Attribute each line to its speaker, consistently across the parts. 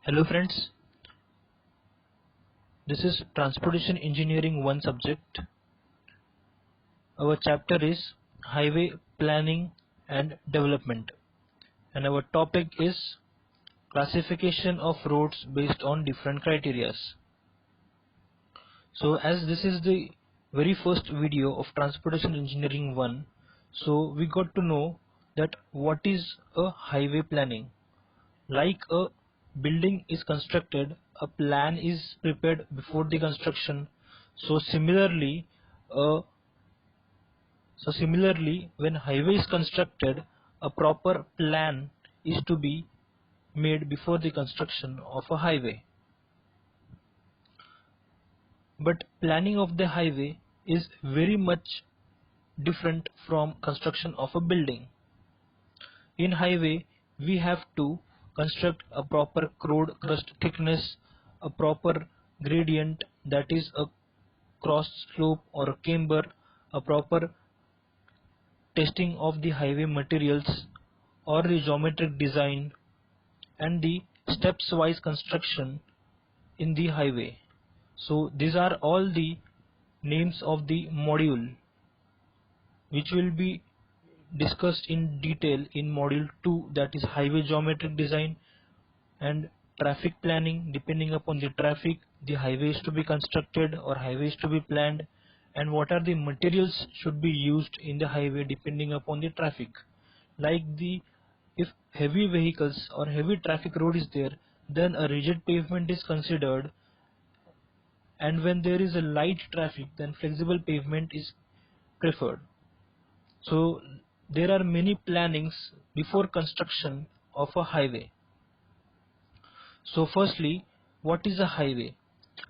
Speaker 1: Hello friends, this is Transportation Engineering 1 subject. Our chapter is Highway Planning and Development, and our topic is classification of roads based on different criteria. So as this is the very first video of Transportation Engineering 1, so we got to know that what is a highway planning. Like a building is constructed, a plan is prepared before the construction. So similarly, uh, when highway is constructed, a proper plan is to be made before the construction of a highway. But planning of the highway is very much different from construction of a building. In highway, we have to construct a proper road crust thickness, a proper gradient, that is a cross slope or a camber, a proper testing of the highway materials or the geometric design, and the steps wise construction in the highway. So these are all the names of the module which will be discussed in detail in module 2, that is highway geometric design and traffic planning. Depending upon the traffic, the highway is to be constructed or highway is to be planned, and what are the materials should be used in the highway depending upon the traffic. Like if heavy vehicles or heavy traffic road is there, then a rigid pavement is considered, and when there is a light traffic, then flexible pavement is preferred. So there are many plannings before construction of a highway. So firstly, what is a highway?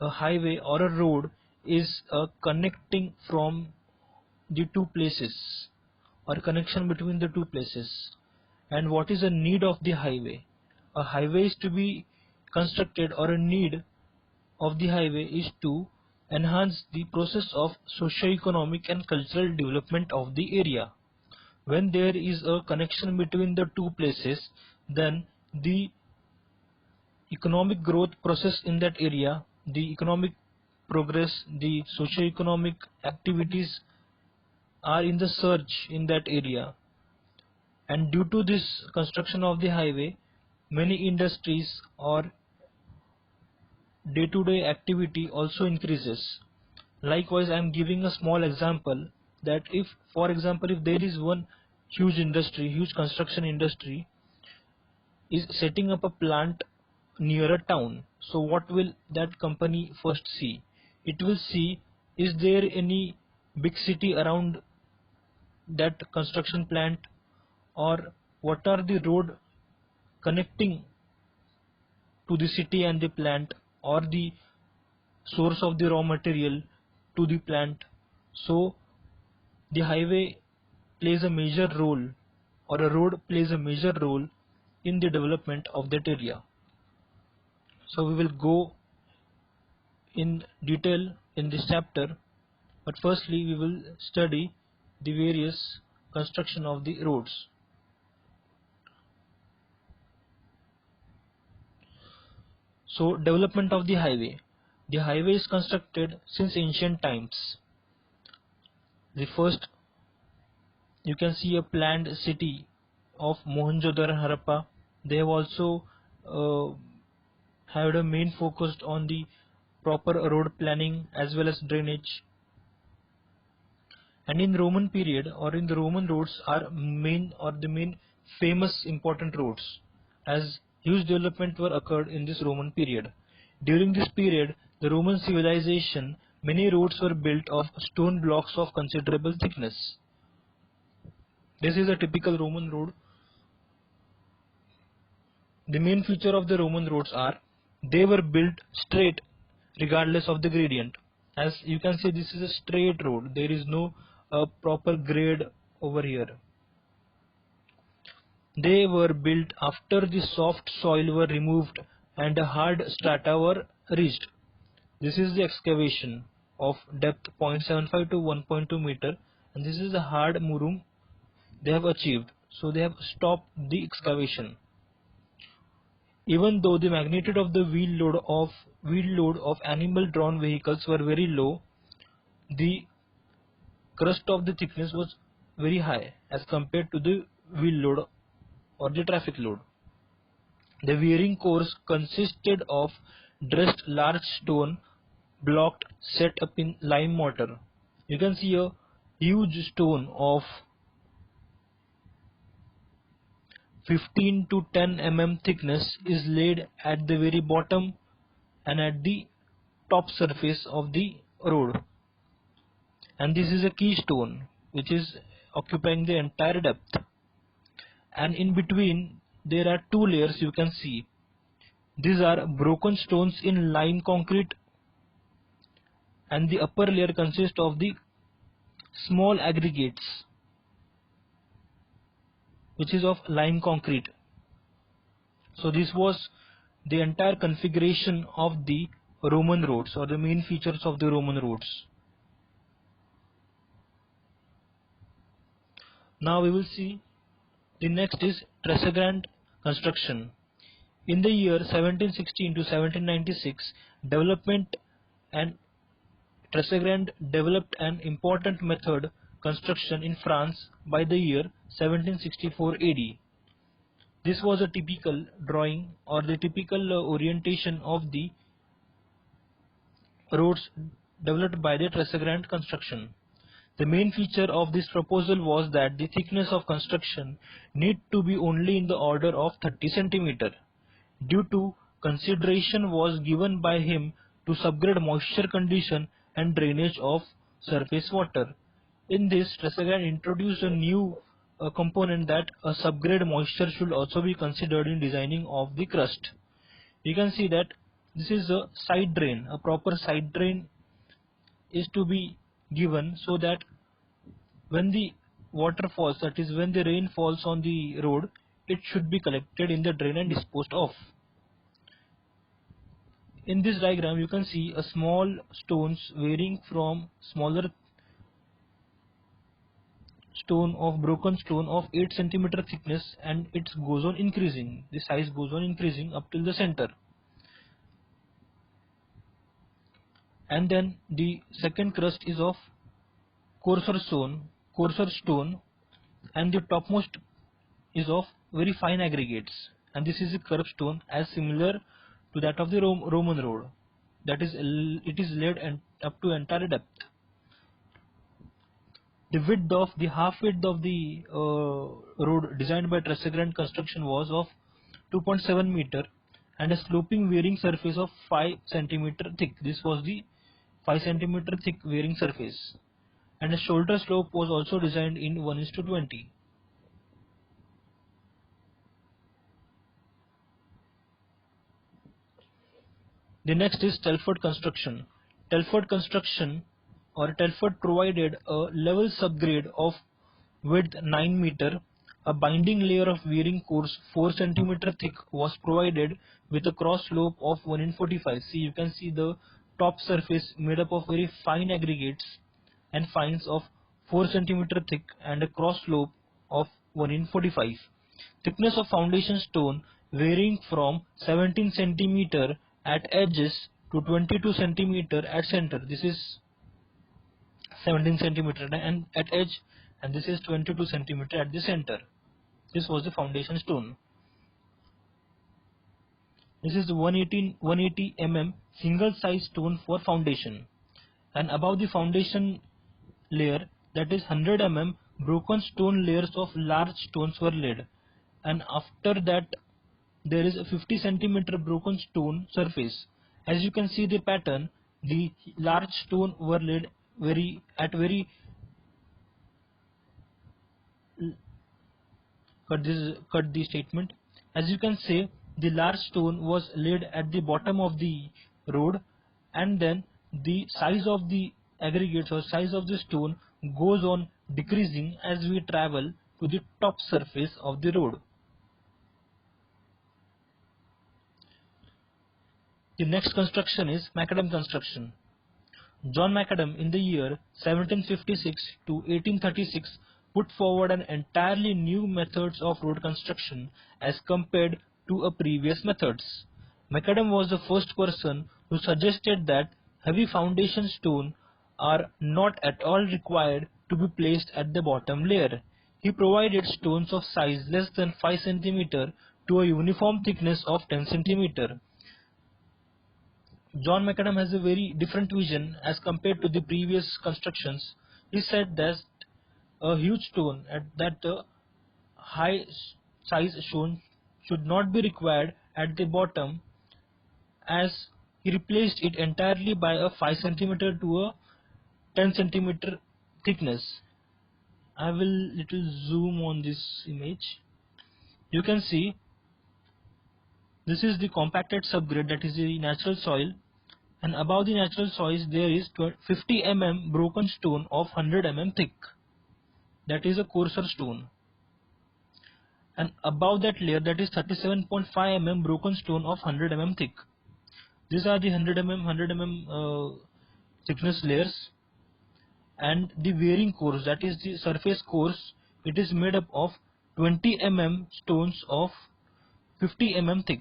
Speaker 1: A highway or a road is a connecting from the two places, or connection between the two places. And what is the need of the highway? A highway is to be constructed, or a need of the highway is to enhance the process of socio-economic and cultural development of the area. When there is a connection between the two places, then the economic growth process in that area, the economic progress, the socio-economic activities are in the surge in that area. And due to this construction of the highway, many industries or day-to-day activity also increases. Likewise, I am giving a small example that if, for example, if there is one huge industry, huge construction industry is setting up a plant near a town, so what will that company first see? It will see, is there any big city around that construction plant, or what are the road connecting to the city and the plant, or the source of the raw material to the plant. So the highway plays a major role, or a road plays a major role in the development of that area. So we will go in detail in this chapter, but firstly we will study the various construction of the roads. So development of the highway. The highway is constructed since ancient times. The first, you can see a planned city of Mohenjo-daro and Harappa. They have also had a main focus on the proper road planning as well as drainage. And in Roman period, or in the Roman roads are the main famous important roads, as huge development were occurred in this Roman period. During this period, the Roman civilization, many roads were built of stone blocks of considerable thickness. This is a typical Roman road. The main feature of the Roman roads are they were built straight regardless of the gradient. As you can see, this is a straight road. There is no proper grade over here. They were built after the soft soil were removed and a hard strata were reached. This is the excavation of depth 0.75 to 1.2 meter, and this is the hard murum they have achieved. So they have stopped the excavation. Even though the magnitude of the wheel load of animal drawn vehicles were very low, the crust of the thickness was very high as compared to the wheel load or the traffic load. The wearing course consisted of dressed large stone blocked set up in lime mortar. You can see a huge stone of 15 to 10 mm thickness is laid at the very bottom and at the top surface of the road, and this is a keystone which is occupying the entire depth, and in between there are two layers. You can see these are broken stones in lime concrete, and the upper layer consists of the small aggregates which is of lime concrete. So this was the entire configuration of the Roman roads, or the main features of the Roman roads. Now we will see the next is Tresegrant construction. In the year 1716 to 1796, development and Tresegrant developed an important method construction in France by the year 1764 AD. This was a typical drawing or the typical orientation of the roads developed by the Tresegrant construction. The main feature of this proposal was that the thickness of construction need to be only in the order of 30 cm. Due to consideration was given by him to subgrade moisture condition and drainage of surface water. In this, Tresegrant introduced a new component that a subgrade moisture should also be considered in designing of the crust. You can see that this is a side drain. A proper side drain is to be given so that when the water falls, that is when the rain falls on the road, it should be collected in the drain and disposed of. In this diagram you can see a small stones varying from smaller stone of broken stone of 8 cm thickness, and it goes on increasing, the size goes on increasing up till the center. And then the second crust is of coarser stone, and the topmost is of very fine aggregates, and this is a curved stone as similar to that of the Roman road, that is it is laid up to entire depth. The width of the half width of the road designed by Tresegrant construction was of 2.7 meter and a sloping wearing surface of 5 cm thick. This was the 5 cm thick wearing surface, and a shoulder slope was also designed in 1:20. The next is Telford construction. Telford construction or Telford provided a level subgrade of width 9 meter. A binding layer of wearing course 4 cm thick was provided with a cross slope of 1:45. See, you can see the top surface made up of very fine aggregates and fines of 4 cm thick and a cross slope of 1:45. Thickness of foundation stone varying from 17 cm at edges to 22 cm at center. This is 17 cm and at edge, and this is 22 cm at the center. This was the foundation stone. This is 180 mm single size stone for foundation, and above the foundation layer, that is 100 mm, broken stone layers of large stones were laid, and after that there is a 50 cm broken stone surface. As you can see the pattern, the large stone were laid cut the statement. As you can say, the large stone was laid at the bottom of the road, and then the size of the aggregates or size of the stone goes on decreasing as we travel to the top surface of the road. The next construction is macadam construction. John Macadam in the year 1756 to 1836 put forward an entirely new methods of road construction as compared to a previous methods. Macadam was the first person who suggested that heavy foundation stone are not at all required to be placed at the bottom layer. He provided stones of size less than 5 cm to a uniform thickness of 10 cm. John Macadam has a very different vision as compared to the previous constructions. He said that a huge stone at that high size stone should not be required at the bottom, as he replaced it entirely by a 5 cm to a 10 cm thickness. I will little zoom on this image. You can see this is the compacted subgrade, that is the natural soil, and above the natural soil there is 50 mm broken stone of 100 mm thick, that is a coarser stone, and above that layer, that is 37.5 mm broken stone of 100 mm thick. These are the 100 mm thickness layers, and the wearing course, that is the surface course, it is made up of 20 mm stones of 50 mm thick.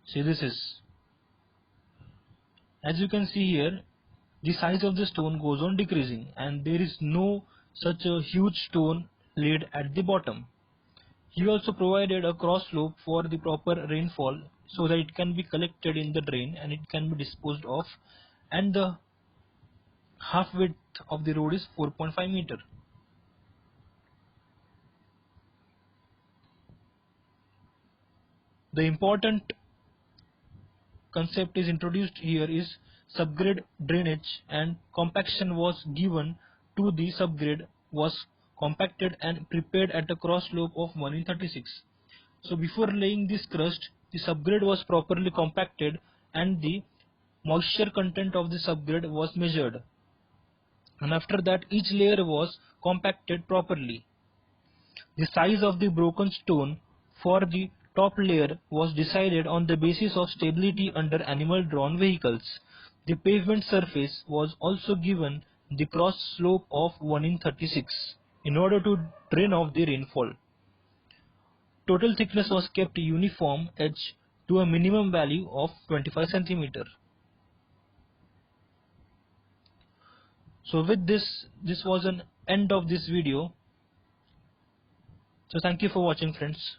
Speaker 1: See, this is, as you can see here, the size of the stone goes on decreasing, and there is no such a huge stone laid at the bottom. He also provided a cross slope for the proper rainfall so that it can be collected in the drain and it can be disposed of, and the half width of the road is 4.5 meter. The important concept is introduced here is subgrade drainage, and compaction was given to the subgrade was compacted and prepared at a cross slope of 1:36. So before laying this crust, the subgrade was properly compacted and the moisture content of the subgrade was measured, and after that each layer was compacted properly. The size of the broken stone for the top layer was decided on the basis of stability under animal-drawn vehicles. The pavement surface was also given the cross slope of 1:36 in order to drain off the rainfall. Total thickness was kept uniform edge to a minimum value of 25 cm. So with this was an end of this video. So thank you for watching, friends.